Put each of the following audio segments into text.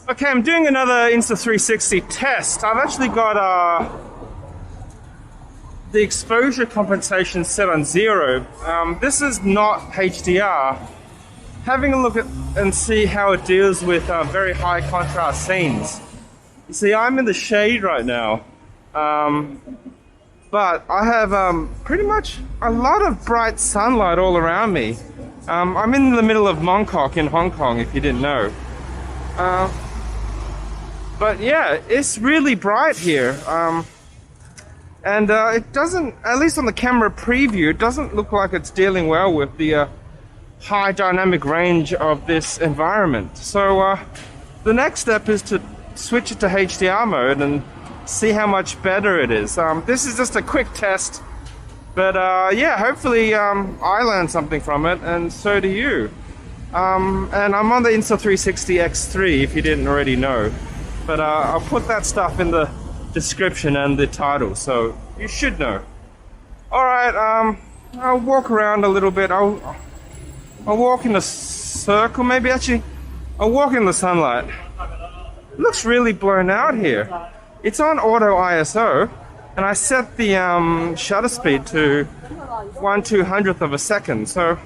Okay, I'm doing another Insta360 test. I've actually got the exposure compensation set on 0. This is not HDR. Having a look at and see how it deals with very high contrast scenes. You see, I'm in the shade right now, but I have pretty much a lot of bright sunlight all around me. I'm in the middle of Mongkok in Hong Kong, if you didn't know. But yeah, it's really bright here. And it doesn't, at least on the camera preview, it doesn't look like it's dealing well with the high dynamic range of this environment. So the next step is to switch it to HDR mode and see how much better it is. This is just a quick test, but yeah, hopefully I learned something from it, and so do you. And I'm on the Insta360 X3 if you didn't already know. But I'll put that stuff in the description and the title, so you should know. Alright, I'll walk around a little bit. I'll walk in a circle, maybe. Actually, I'll walk in the sunlight. It looks really blown out here. It's on auto ISO, and I set the shutter speed to 1/200th of a second, so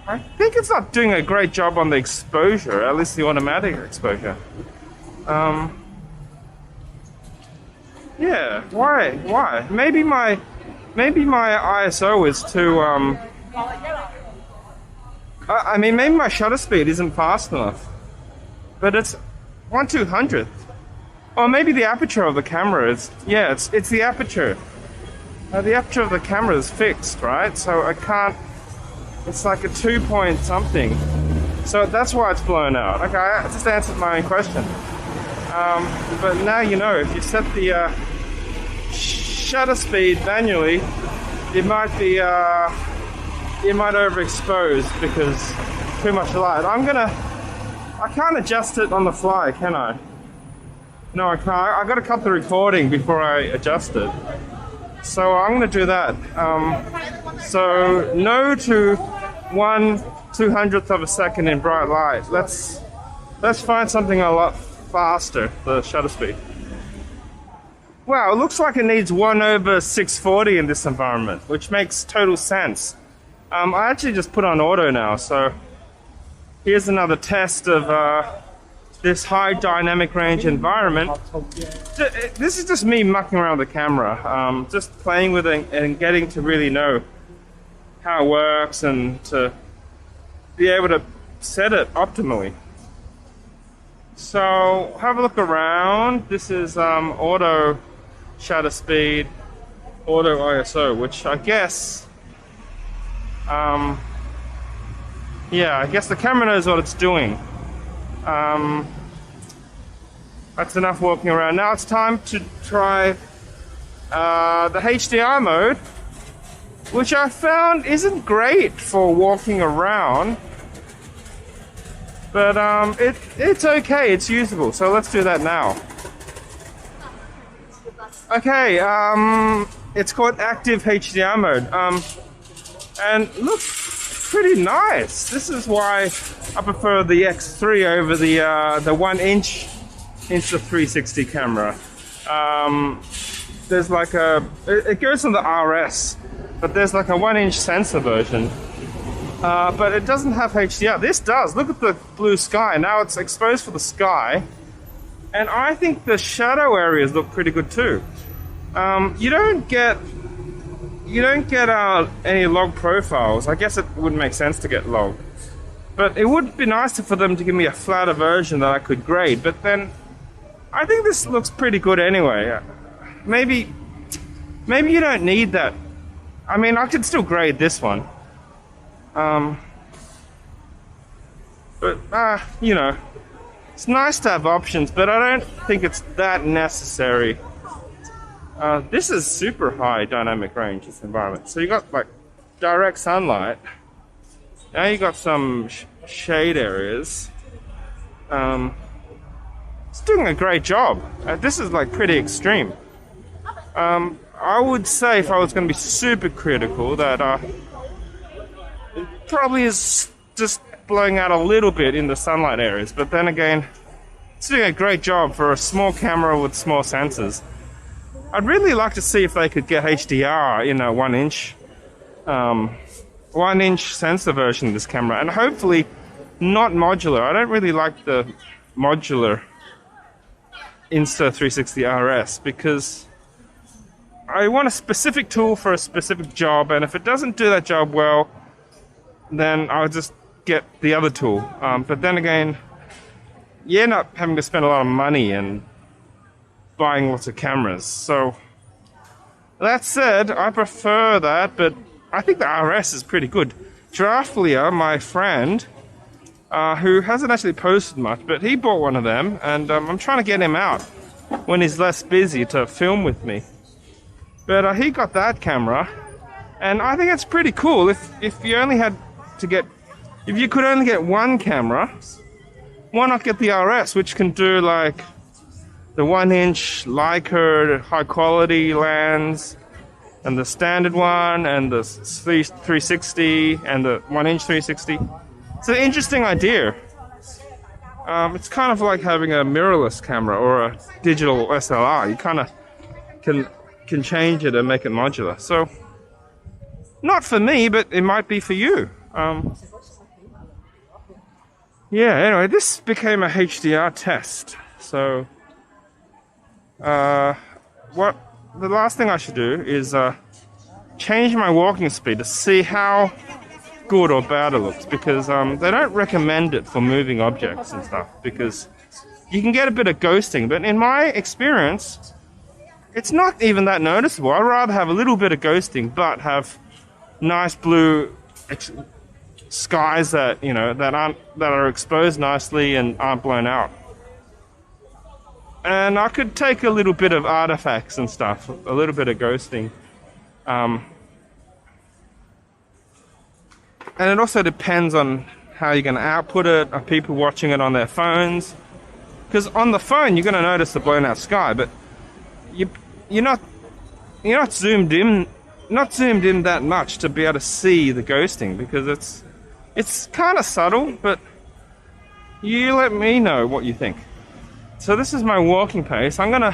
I think it's not doing a great job on the exposure, at least the automatic exposure. Yeah, why? Maybe my ISO is too, I mean, maybe my shutter speed isn't fast enough. But it's 1/200th. Or maybe the aperture of the camera is, yeah, it's the aperture. The aperture of the camera is fixed, right? So I can't, it's like a 2 point something. So that's why it's blown out. Okay, I just answered my own question. But now you know, if you set the shutter speed manually, it might be, it might overexpose because too much light. I can't adjust it on the fly, can I? No, I can't. I gotta cut the recording before I adjust it. So I'm gonna do that. So no to 1/200th of a second in bright light. Let's find something a lot faster, the shutter speed. Wow, it looks like it needs 1/640 in this environment, which makes total sense. I actually just put on auto now, so here's another test of this high dynamic range environment. This is just me mucking around with the camera, just playing with it and getting to really know how it works and to be able to set it optimally. So have a look around. This is auto shutter speed, auto ISO, which I guess, yeah, I guess the camera knows what it's doing. That's enough walking around. Now it's time to try the HDR mode, which I found isn't great for walking around. But it's okay, it's usable, so let's do that now. Okay, it's called active HDR mode, and looks pretty nice. This is why I prefer the X3 over the 1-inch Insta360 camera. There's like it goes on the RS, but there's like a 1-inch sensor version. But it doesn't have HDR. This does. Look at the blue sky. Now it's exposed for the sky. And I think the shadow areas look pretty good too. You don't get any log profiles. I guess it wouldn't make sense to get log. But it would be nicer for them to give me a flatter version that I could grade. But then I think this looks pretty good anyway. Maybe you don't need that. I mean, I could still grade this one. But you know, it's nice to have options, but I don't think it's that necessary. This is super high dynamic range, this environment. So you got like direct sunlight. Now you got some shade areas. It's doing a great job. This is like pretty extreme. I would say if I was going to be super critical that it probably is just blowing out a little bit in the sunlight areas, but then again, It's doing a great job for a small camera with small sensors. I'd really like to see if they could get HDR in a 1-inch 1-inch sensor version of this camera, and hopefully not modular. I don't really like the modular Insta360 RS because I want a specific tool for a specific job, and if it doesn't do that job well, then I'll just get the other tool. But then again, you end up having to spend a lot of money and buying lots of cameras. So that said, I prefer that, but I think the RS is pretty good. Draftlier, my friend, who hasn't actually posted much, but he bought one of them, and I'm trying to get him out when he's less busy to film with me. But he got that camera, and I think it's pretty cool. If you only had to get, if you could only get one camera, why not get the RS, which can do like the 1-inch Leica high quality lens, and the standard one, and the 360, and the 1-inch 360. It's an interesting idea. It's kind of like having a mirrorless camera or a digital SLR. You kind of can change it and make it modular. So, not for me, but it might be for you. Yeah, anyway, this became a HDR test. So, what the last thing I should do is change my walking speed to see how good or bad it looks, because they don't recommend it for moving objects and stuff, because you can get a bit of ghosting, but in my experience, it's not even that noticeable. I'd rather have a little bit of ghosting, but have nice blue skies that, you know, that are exposed nicely and aren't blown out. And I could take a little bit of artifacts and stuff, a little bit of ghosting. And it also depends on how you're going to output it. Are people watching it on their phones? Because on the phone you're going to notice the blown out sky, but you're not zoomed in that much to be able to see the ghosting, because it's kind of subtle. But you let me know what you think. So this is my walking pace. I'm going to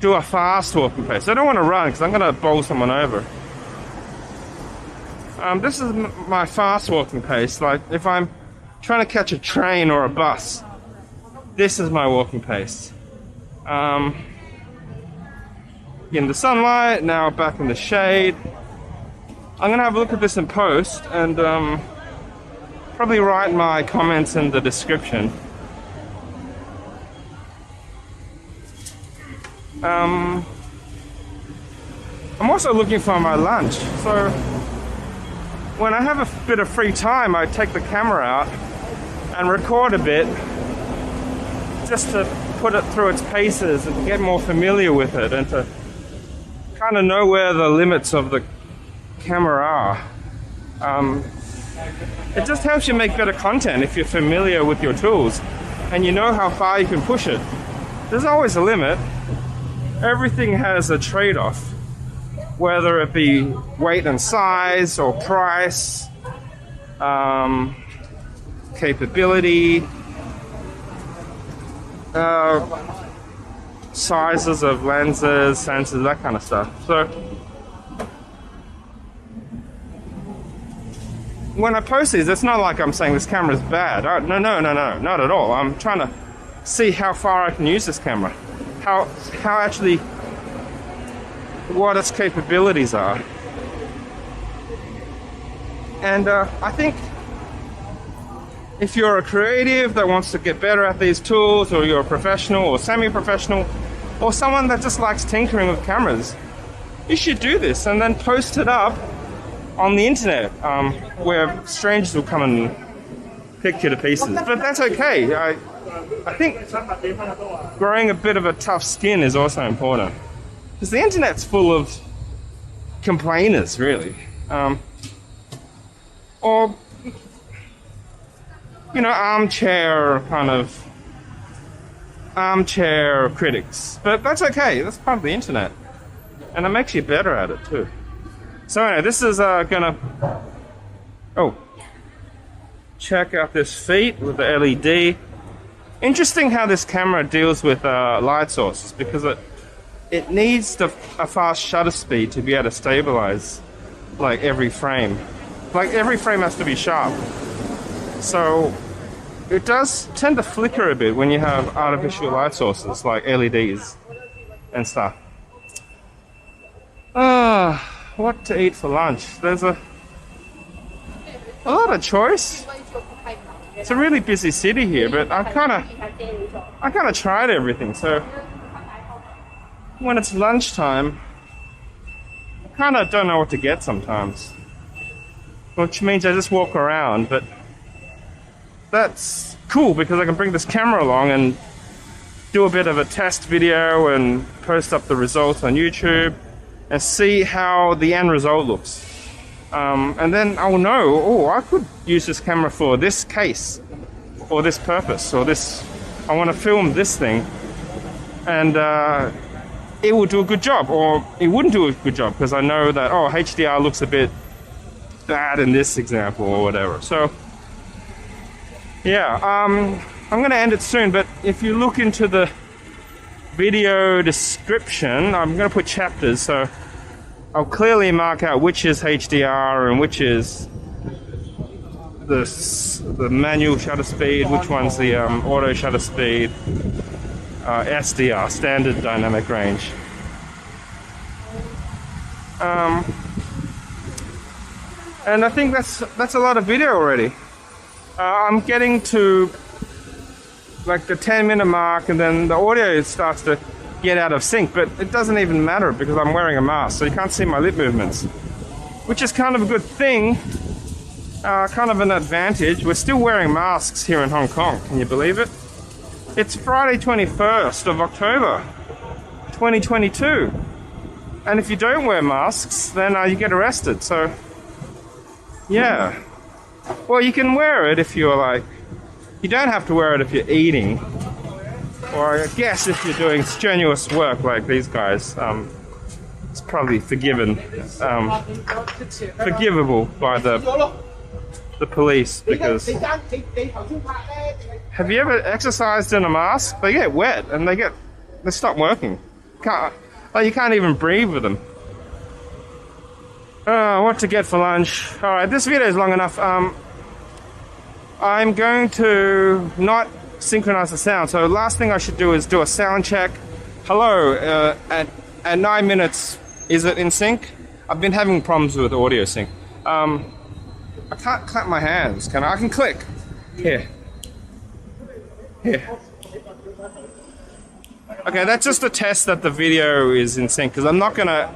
do a fast walking pace. I don't want to run because I'm going to bowl someone over. This is my fast walking pace. Like if I'm trying to catch a train or a bus, this is my walking pace. In the sunlight, now back in the shade. I'm going to have a look at this in post and probably write my comments in the description. I'm also looking for my lunch, so when I have a bit of free time, I take the camera out and record a bit just to put it through its paces and get more familiar with it and to kind of know where the limits of the camera are. It just helps you make better content if you're familiar with your tools and you know how far you can push it. There's always a limit. Everything has a trade-off, whether it be weight and size or price, capability, sizes of lenses, sensors, that kind of stuff. So when I post these, it's not like I'm saying this camera's bad. No, not at all. I'm trying to see how far I can use this camera. How actually, what its capabilities are. And I think if you're a creative that wants to get better at these tools, or you're a professional or semi-professional, or someone that just likes tinkering with cameras, you should do this and then post it up on the internet, where strangers will come and pick you to pieces. But that's okay. I think growing a bit of a tough skin is also important, because the internet's full of complainers, really, or you know, armchair critics. But that's okay. That's part of the internet, and it makes you better at it too. So anyway, this is gonna check out this feet with the LED. Interesting how this camera deals with light sources, because it needs a fast shutter speed to be able to stabilize like every frame. Like every frame has to be sharp. So it does tend to flicker a bit when you have artificial light sources like LEDs and stuff. What to eat for lunch? There's a lot of choice. It's a really busy city here, but I kind of tried everything. So when it's lunchtime, I kind of don't know what to get sometimes, which means I just walk around. But that's cool because I can bring this camera along and do a bit of a test video and post up the results on YouTube and see how the end result looks. And then I'll know, oh, I could use this camera for this case, or this purpose, or this, I want to film this thing, and it will do a good job, or it wouldn't do a good job, because I know that, oh, HDR looks a bit bad in this example, or whatever. So, yeah, I'm going to end it soon, but if you look into the video description, I'm going to put chapters, so I'll clearly mark out which is HDR and which is the manual shutter speed, which one's the auto shutter speed, SDR, standard dynamic range. And I think that's a lot of video already. I'm getting to like the 10-minute mark, and then the audio starts to get out of sync, but it doesn't even matter because I'm wearing a mask, so you can't see my lip movements, which is kind of a good thing, kind of an advantage. We're still wearing masks here in Hong Kong, can you believe it? It's Friday 21st of October 2022, and if you don't wear masks, then you get arrested. So yeah, well, you can wear it if you're like, you don't have to wear it if you're eating, or I guess if you're doing strenuous work like these guys. It's probably forgivable by the police, because have you ever exercised in a mask? They get wet and they stop working. You can't even breathe with them. What to get for lunch? All right, this video is long enough. I'm going to not synchronize the sound, so last thing I should do is do a sound check. Hello, at 9 minutes, is it in sync? I've been having problems with audio sync. I can't clap my hands, can I? I can click. Here. Okay, that's just a test that the video is in sync, because I'm not gonna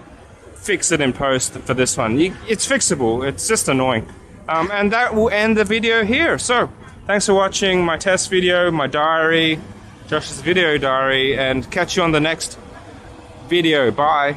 fix it in post for this one. It's fixable, it's just annoying. And that will end the video here. So thanks for watching my test video, my diary, Josh's video diary, and catch you on the next video. Bye.